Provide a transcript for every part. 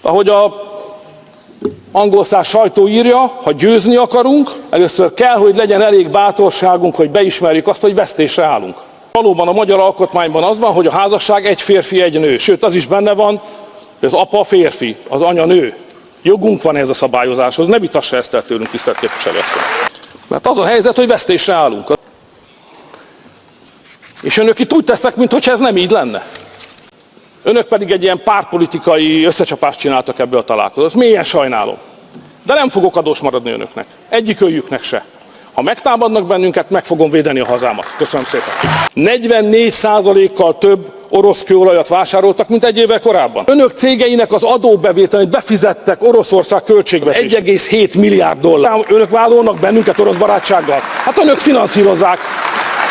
Ahogy a angol száz sajtó írja, ha győzni akarunk, először kell, hogy legyen elég bátorságunk, hogy beismerjük azt, hogy vesztésre állunk. Valóban a magyar alkotmányban az van, hogy a házasság egy férfi, egy nő. Sőt, az is benne van, hogy az apa férfi, az anya nő. Jogunk van ez a szabályozáshoz, ne vitassa ezt el tőlünk, tisztelt képviselőasszony. Mert az a helyzet, hogy vesztésre állunk. És önök itt úgy tesznek, mintha ez nem így lenne. Önök pedig egy ilyen pártpolitikai összecsapást csináltak ebből a találkozót. Mélyen sajnálom. De nem fogok adós maradni önöknek. Egyikőjüknek se. Ha megtámadnak bennünket, meg fogom védeni a hazámat. Köszönöm szépen. 44%-kal több orosz kőolajat vásároltak, mint egy évvel korábban. Önök cégeinek az adóbevételét befizettek Oroszország költségvetésére. 1,7 milliárd dollár. Önök vádolnak bennünket orosz barátsággal. Hát önök finanszírozzák.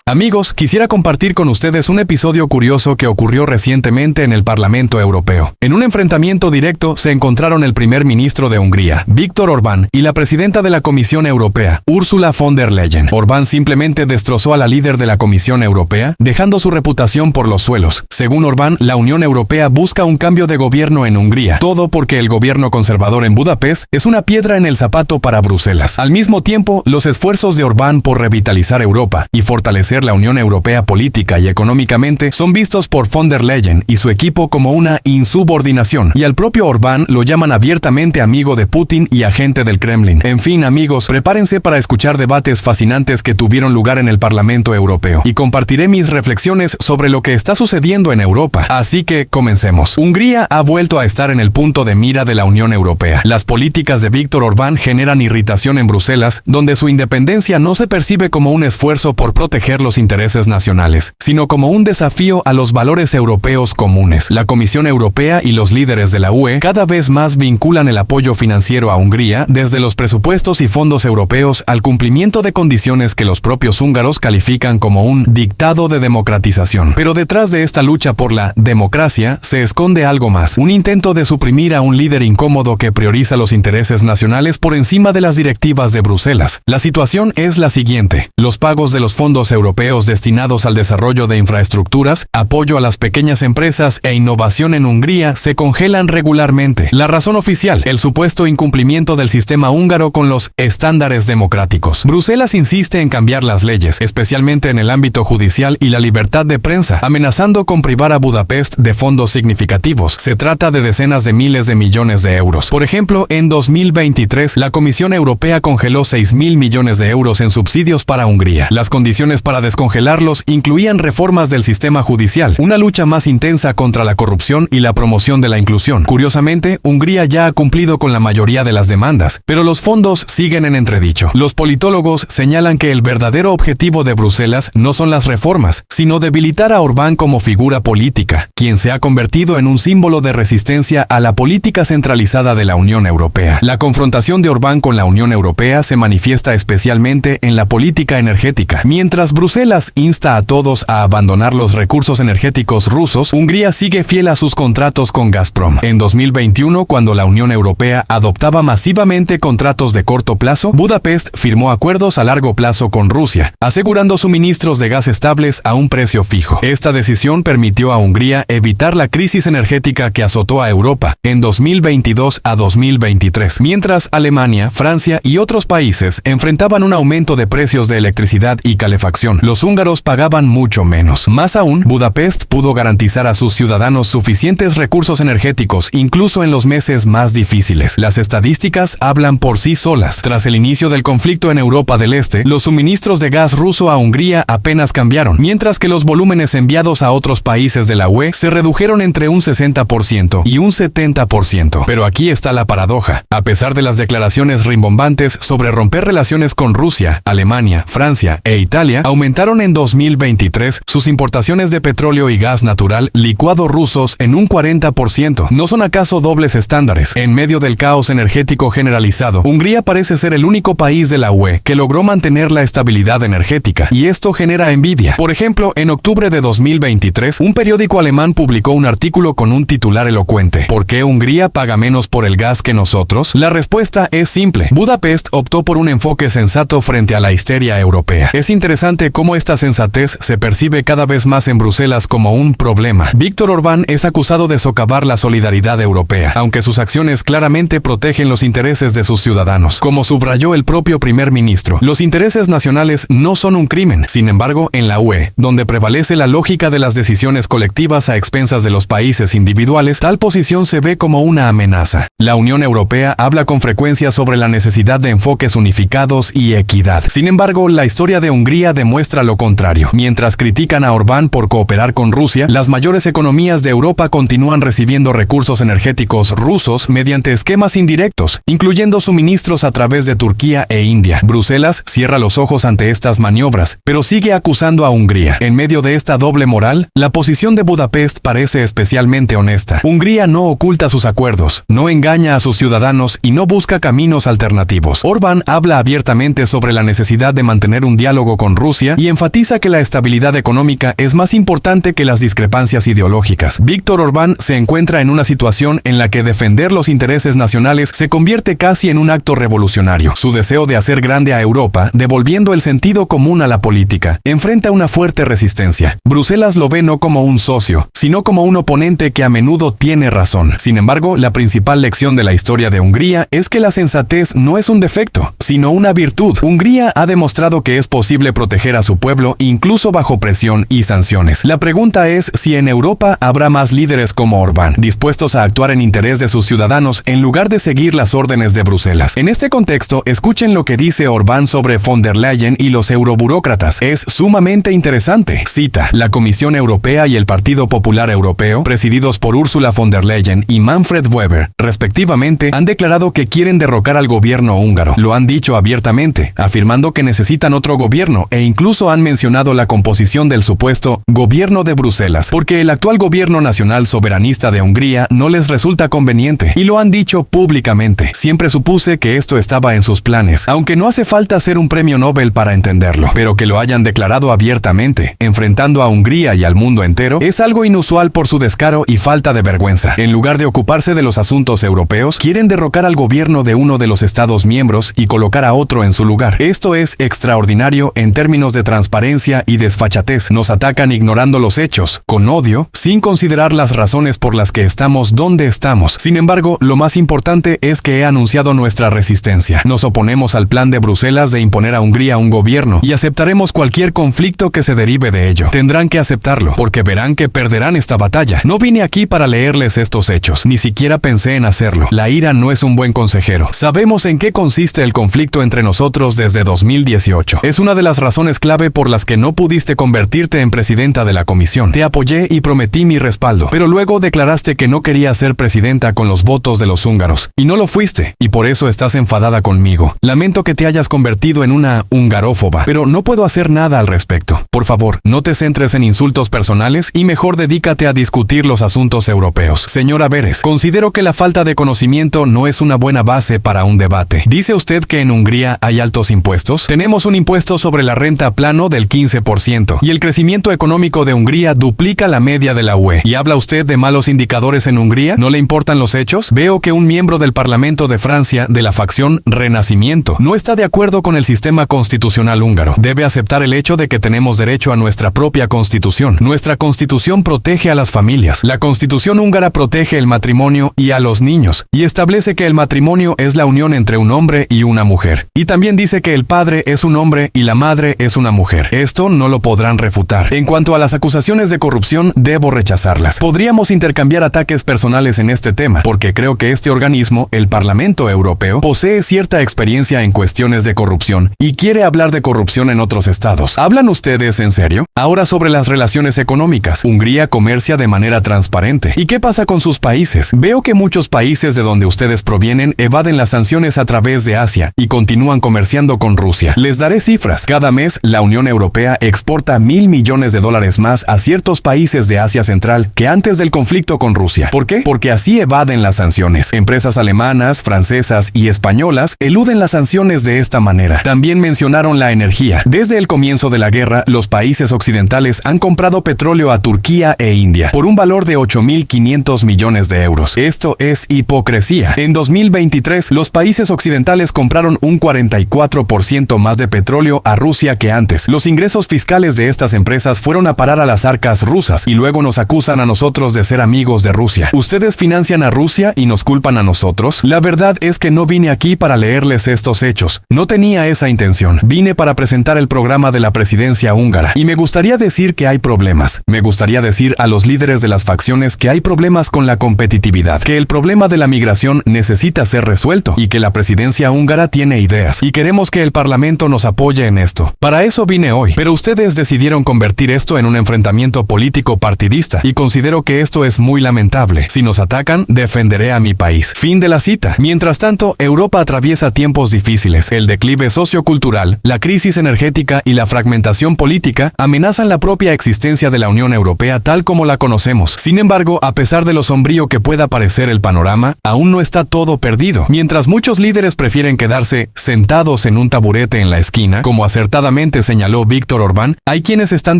Amigos, quisiera compartir con ustedes un episodio curioso que ocurrió recientemente en el Parlamento Europeo. En un enfrentamiento directo se encontraron el primer ministro de Hungría, Viktor Orbán, y la presidenta de la Comisión Europea, Ursula von der Leyen. Orbán simplemente destrozó a la líder de la Comisión Europea, dejando su reputación por los suelos. Según Orbán, la Unión Europea busca un cambio de gobierno en Hungría, todo porque el gobierno conservador en Budapest es una piedra en el zapato para Bruselas. Al mismo tiempo, los esfuerzos de Orbán por revitalizar Europa y fortalecer la Unión Europea política y económicamente son vistos por von der Leyen y su equipo como una insubordinación, y al propio Orbán lo llaman abiertamente amigo de Putin y agente del Kremlin. En fin, amigos, prepárense para escuchar debates fascinantes que tuvieron lugar en el Parlamento Europeo, y compartiré mis reflexiones sobre lo que está sucediendo en Europa. Así que, comencemos. Hungría ha vuelto a estar en el punto de mira de la Unión Europea. Las políticas de Viktor Orbán generan irritación en Bruselas, donde su independencia no se percibe como un esfuerzo por proteger los intereses nacionales, sino como un desafío a los valores europeos comunes. La Comisión Europea y los líderes de la UE cada vez más vinculan el apoyo financiero a Hungría, desde los presupuestos y fondos europeos al cumplimiento de condiciones que los propios húngaros califican como un dictado de democratización. Pero detrás de esta lucha por la democracia se esconde algo más, un intento de suprimir a un líder incómodo que prioriza los intereses nacionales por encima de las directivas de Bruselas. La situación es la siguiente: los pagos de los fondos europeos destinados al desarrollo de infraestructuras, apoyo a las pequeñas empresas e innovación en Hungría se congelan regularmente. La razón oficial: el supuesto incumplimiento del sistema húngaro con los estándares democráticos. Bruselas insiste en cambiar las leyes, especialmente en el ámbito judicial y la libertad de prensa, amenazando con privar a Budapest de fondos significativos. Se trata de decenas de miles de millones de euros. Por ejemplo, en 2023, la Comisión Europea congeló 6.000 millones de euros en subsidios para Hungría. Las condiciones para descongelarlos incluían reformas del sistema judicial, una lucha más intensa contra la corrupción y la promoción de la inclusión. Curiosamente, Hungría ya ha cumplido con la mayoría de las demandas, pero los fondos siguen en entredicho. Los politólogos señalan que el verdadero objetivo de Bruselas no son las reformas, sino debilitar a Orbán como figura política, quien se ha convertido en un símbolo de resistencia a la política centralizada de la Unión Europea. La confrontación de Orbán con la Unión Europea se manifiesta especialmente en la política energética. Mientras Bruselas insta a todos a abandonar los recursos energéticos rusos, Hungría sigue fiel a sus contratos con Gazprom. En 2021, cuando la Unión Europea adoptaba masivamente contratos de corto plazo, Budapest firmó acuerdos a largo plazo con Rusia, asegurando suministros de gas estables a un precio fijo. Esta decisión permitió a Hungría evitar la crisis energética que azotó a Europa en 2022 a 2023, mientras Alemania, Francia y otros países enfrentaban un aumento de precios de electricidad y calefacción. Los húngaros pagaban mucho menos. Más aún, Budapest pudo garantizar a sus ciudadanos suficientes recursos energéticos, incluso en los meses más difíciles. Las estadísticas hablan por sí solas. Tras el inicio del conflicto en Europa del Este, los suministros de gas ruso a Hungría apenas cambiaron, mientras que los volúmenes enviados a otros países de la UE se redujeron entre un 60% y un 70%. Pero aquí está la paradoja. A pesar de las declaraciones rimbombantes sobre romper relaciones con Rusia, Alemania, Francia e Italia, aumentaron en 2023 sus importaciones de petróleo y gas natural licuado rusos en un 40%. ¿No son acaso dobles estándares? En medio del caos energético generalizado, Hungría parece ser el único país de la UE que logró mantener la estabilidad energética, y esto genera envidia. Por ejemplo, en octubre de 2023, un periódico alemán publicó un artículo con un titular elocuente: ¿por qué Hungría paga menos por el gas que nosotros? La respuesta es simple: Budapest optó por un enfoque sensato frente a la histeria europea. Es interesante cómo esta sensatez se percibe cada vez más en Bruselas como un problema. Viktor Orbán es acusado de socavar la solidaridad europea, aunque sus acciones claramente protegen los intereses de sus ciudadanos. Como subrayó el propio primer ministro, los intereses nacionales no son un crimen. Sin embargo, en la UE, donde prevalece la lógica de las decisiones colectivas a expensas de los países individuales, tal posición se ve como una amenaza. La Unión Europea habla con frecuencia sobre la necesidad de enfoques unificados y equidad. Sin embargo, la historia de Hungría demuestra lo contrario. Mientras critican a Orbán por cooperar con Rusia, las mayores economías de Europa continúan recibiendo recursos energéticos rusos mediante esquemas indirectos, incluyendo suministros a través de Turquía e India. Bruselas cierra los ojos ante estas maniobras, pero sigue acusando a Hungría. En medio de esta doble moral, la posición de Budapest parece especialmente honesta. Hungría no oculta sus acuerdos, no engaña a sus ciudadanos y no busca caminos alternativos. Orbán habla abiertamente sobre la necesidad de mantener un diálogo con Rusia y enfatiza que la estabilidad económica es más importante que las discrepancias ideológicas. Viktor Orbán se encuentra en una situación en la que defender los intereses nacionales se convierte casi en un acto revolucionario. Su deseo de hacer grande a Europa, devolviendo el sentido común a la política, enfrenta una fuerte resistencia. Bruselas lo ve no como un socio, sino como un oponente que a menudo tiene razón. Sin embargo, la principal lección de la historia de Hungría es que la sensatez no es un defecto, sino una virtud. Hungría ha demostrado que es posible proteger a su pueblo incluso bajo presión y sanciones. La pregunta es si en Europa habrá más líderes como Orbán, dispuestos a actuar en interés de sus ciudadanos en lugar de seguir las órdenes de Bruselas. En este contexto, escuchen lo que dice Orbán sobre von der Leyen y los euroburócratas. Es sumamente interesante. Cita: la Comisión Europea y el Partido Popular Europeo, presididos por Ursula von der Leyen y Manfred Weber, respectivamente, han declarado que quieren derrocar al gobierno húngaro. Lo han dicho abiertamente, afirmando que necesitan otro gobierno e incluso han mencionado la composición del supuesto gobierno de Bruselas, porque el actual gobierno nacional soberanista de Hungría no les resulta conveniente, y lo han dicho públicamente. Siempre supuse que esto estaba en sus planes, aunque no hace falta ser un premio Nobel para entenderlo, pero que lo hayan declarado abiertamente, enfrentando a Hungría y al mundo entero, es algo inusual por su descaro y falta de vergüenza. En lugar de ocuparse de los asuntos europeos, quieren derrocar al gobierno de uno de los Estados miembros y colocar a otro en su lugar. Esto es extraordinario en términos de transparencia y desfachatez. Nos atacan ignorando los hechos, con odio, sin considerar las razones por las que estamos donde estamos. Sin embargo, lo más importante es que he anunciado nuestra resistencia. Nos oponemos al plan de Bruselas de imponer a Hungría un gobierno y aceptaremos cualquier conflicto que se derive de ello. Tendrán que aceptarlo, porque verán que perderán esta batalla. No vine aquí para leerles estos hechos, ni siquiera pensé en hacerlo. La ira no es un buen consejero. Sabemos en qué consiste el conflicto entre nosotros desde 2018. Es una de las razones clave por las que no pudiste convertirte en presidenta de la comisión. Te apoyé y prometí mi respaldo, pero luego declaraste que no querías ser presidenta con los votos de los húngaros, y no lo fuiste, y por eso estás enfadada conmigo. Lamento que te hayas convertido en una hungarófoba, pero no puedo hacer nada al respecto. Por favor, no te centres en insultos personales y mejor dedícate a discutir los asuntos europeos. Señora Beres, considero que la falta de conocimiento no es una buena base para un debate. ¿Dice usted que en Hungría hay altos impuestos? Tenemos un impuesto sobre la renta plano del 15%, y el crecimiento económico de Hungría duplica la media de la UE. ¿Y habla usted de malos indicadores en Hungría? ¿No le importan los hechos? Veo que un miembro del Parlamento de Francia, de la facción Renacimiento, no está de acuerdo con el sistema constitucional húngaro. Debe aceptar el hecho de que tenemos derecho a nuestra propia constitución. Nuestra constitución protege a las familias. La constitución húngara protege el matrimonio y a los niños, y establece que el matrimonio es la unión entre un hombre y una mujer. Y también dice que el padre es un hombre y la madre es una mujer. Esto no lo podrán refutar. En cuanto a las acusaciones de corrupción, debo rechazarlas. Podríamos intercambiar ataques personales en este tema, porque creo que este organismo, el Parlamento Europeo, posee cierta experiencia en cuestiones de corrupción y quiere hablar de corrupción en otros estados. ¿Hablan ustedes en serio? Ahora sobre las relaciones económicas. Hungría comercia de manera transparente. ¿Y qué pasa con sus países? Veo que muchos países de donde ustedes provienen evaden las sanciones a través de Asia y continúan comerciando con Rusia. Les daré cifras. Cada mes, la Unión Europea exporta $1,000 millones más a ciertos países de Asia Central que antes del conflicto con Rusia. ¿Por qué? Porque así evaden las sanciones. Empresas alemanas, francesas y españolas eluden las sanciones de esta manera. También mencionaron la energía. Desde el comienzo de la guerra, los países occidentales han comprado petróleo a Turquía e India por un valor de 8.500 millones de euros. Esto es hipocresía. En 2023, los países occidentales compraron un 44% más de petróleo a Rusia que antes importantes. Los ingresos fiscales de estas empresas fueron a parar a las arcas rusas y luego nos acusan a nosotros de ser amigos de Rusia. ¿Ustedes financian a Rusia y nos culpan a nosotros? La verdad es que no vine aquí para leerles estos hechos. No tenía esa intención. Vine para presentar el programa de la presidencia húngara. Y me gustaría decir que hay problemas. Me gustaría decir a los líderes de las facciones que hay problemas con la competitividad, que el problema de la migración necesita ser resuelto y que la presidencia húngara tiene ideas. Y queremos que el Parlamento nos apoye en esto. Para eso vine hoy. Pero ustedes decidieron convertir esto en un enfrentamiento político partidista y considero que esto es muy lamentable. Si nos atacan, defenderé a mi país. Fin de la cita. Mientras tanto, Europa atraviesa tiempos difíciles. El declive sociocultural, la crisis energética y la fragmentación política amenazan la propia existencia de la Unión Europea tal como la conocemos. Sin embargo, a pesar de lo sombrío que pueda parecer el panorama, aún no está todo perdido. Mientras muchos líderes prefieren quedarse sentados en un taburete en la esquina, como acertadamente señaló Víctor Orbán, hay quienes están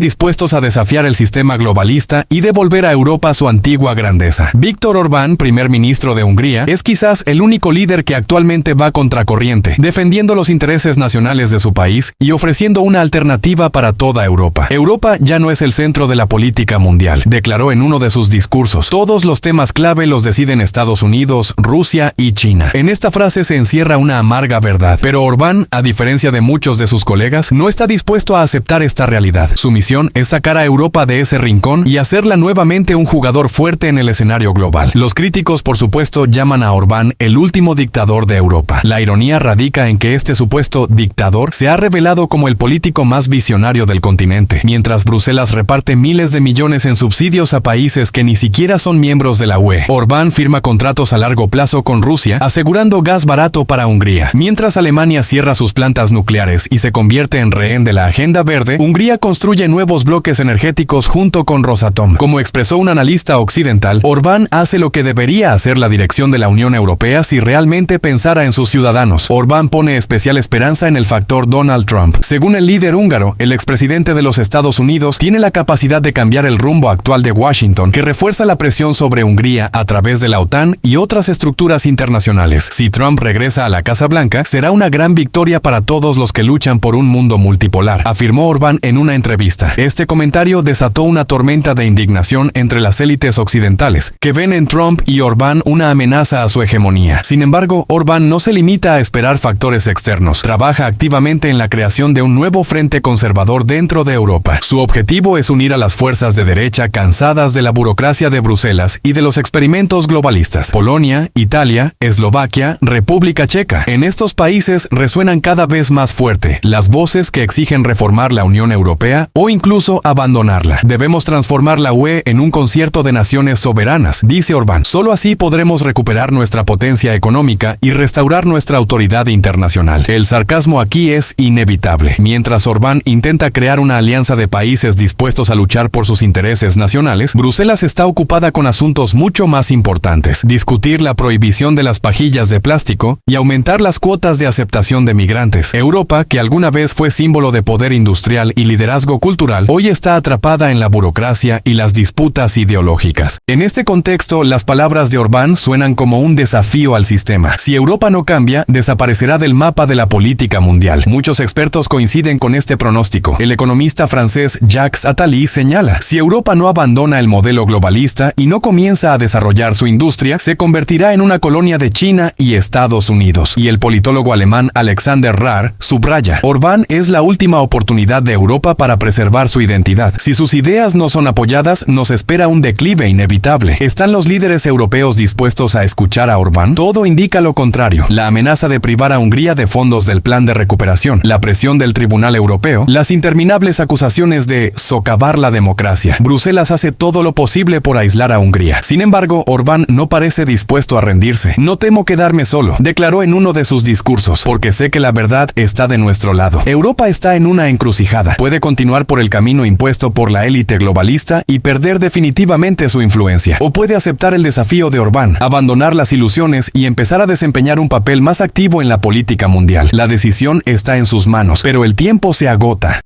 dispuestos a desafiar el sistema globalista y devolver a Europa su antigua grandeza. Víctor Orbán, primer ministro de Hungría, es quizás el único líder que actualmente va contracorriente, defendiendo los intereses nacionales de su país y ofreciendo una alternativa para toda Europa. Europa ya no es el centro de la política mundial, declaró en uno de sus discursos. Todos los temas clave los deciden Estados Unidos, Rusia y China. En esta frase se encierra una amarga verdad, pero Orbán, a diferencia de muchos de sus colegas, no está dispuesto a aceptar esta realidad. Su misión es sacar a Europa de ese rincón y hacerla nuevamente un jugador fuerte en el escenario global. Los críticos, por supuesto, llaman a Orbán el último dictador de Europa. La ironía radica en que este supuesto dictador se ha revelado como el político más visionario del continente, mientras Bruselas reparte miles de millones en subsidios a países que ni siquiera son miembros de la UE. Orbán firma contratos a largo plazo con Rusia, asegurando gas barato para Hungría. Mientras Alemania cierra sus plantas nucleares y se convierte en rehén de la agenda verde, Hungría construye nuevos bloques energéticos junto con Rosatom. Como expresó un analista occidental, Orbán hace lo que debería hacer la dirección de la Unión Europea si realmente pensara en sus ciudadanos. Orbán pone especial esperanza en el factor Donald Trump. Según el líder húngaro, el expresidente de los Estados Unidos tiene la capacidad de cambiar el rumbo actual de Washington, que refuerza la presión sobre Hungría a través de la OTAN y otras estructuras internacionales. Si Trump regresa a la Casa Blanca, será una gran victoria para todos los que luchan por un mundo multipolar, afirmó Orbán en una entrevista. Este comentario desató una tormenta de indignación entre las élites occidentales, que ven en Trump y Orbán una amenaza a su hegemonía. Sin embargo, Orbán no se limita a esperar factores externos. Trabaja activamente en la creación de un nuevo frente conservador dentro de Europa. Su objetivo es unir a las fuerzas de derecha cansadas de la burocracia de Bruselas y de los experimentos globalistas. Polonia, Italia, Eslovaquia, República Checa. En estos países resuenan cada vez más fuerte las voces que exigen reformar la Unión Europea o incluso abandonarla. Debemos transformar la UE en un concierto de naciones soberanas, dice Orbán. Solo así podremos recuperar nuestra potencia económica y restaurar nuestra autoridad internacional. El sarcasmo aquí es inevitable. Mientras Orbán intenta crear una alianza de países dispuestos a luchar por sus intereses nacionales, Bruselas está ocupada con asuntos mucho más importantes: discutir la prohibición de las pajillas de plástico y aumentar las cuotas de aceptación de migrantes. Europa, que alguna vez fue símbolo de poder industrial y liderazgo cultural, hoy está atrapada en la burocracia y las disputas ideológicas. En este contexto, las palabras de Orbán suenan como un desafío al sistema. Si Europa no cambia, desaparecerá del mapa de la política mundial. Muchos expertos coinciden con este pronóstico. El economista francés Jacques Attali señala: si Europa no abandona el modelo globalista y no comienza a desarrollar su industria, se convertirá en una colonia de China y Estados Unidos. Y el politólogo alemán Alexander Rahr subraya: Orbán es la última oportunidad de Europa para preservar su identidad. Si sus ideas no son apoyadas, nos espera un declive inevitable. ¿Están los líderes europeos dispuestos a escuchar a Orbán? Todo indica lo contrario. La amenaza de privar a Hungría de fondos del plan de recuperación, la presión del Tribunal Europeo, las interminables acusaciones de socavar la democracia. Bruselas hace todo lo posible por aislar a Hungría. Sin embargo, Orbán no parece dispuesto a rendirse. No temo quedarme solo, declaró en uno de sus discursos, porque sé que la verdad está de nuestro lado. Europa está en una encrucijada. Puede continuar por el camino impuesto por la élite globalista y perder definitivamente su influencia. O puede aceptar el desafío de Orbán, abandonar las ilusiones y empezar a desempeñar un papel más activo en la política mundial. La decisión está en sus manos, pero el tiempo se agota.